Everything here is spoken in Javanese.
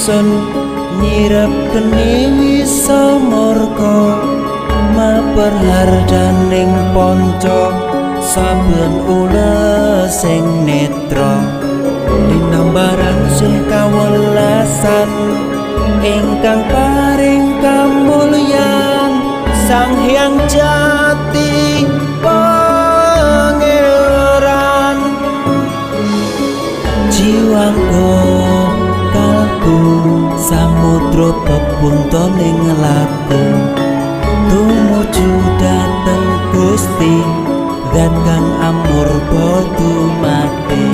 ingsun nyirep geni wisa murka maperhardaning ponco saben ula sing netra linambaran sih kawelasan ingkang paring kamulyan Sang Hyang Jati Pangeran jiwangga kalbu samudra pebuntoning laku tumuju dhateng Gusti dan kang amur dumati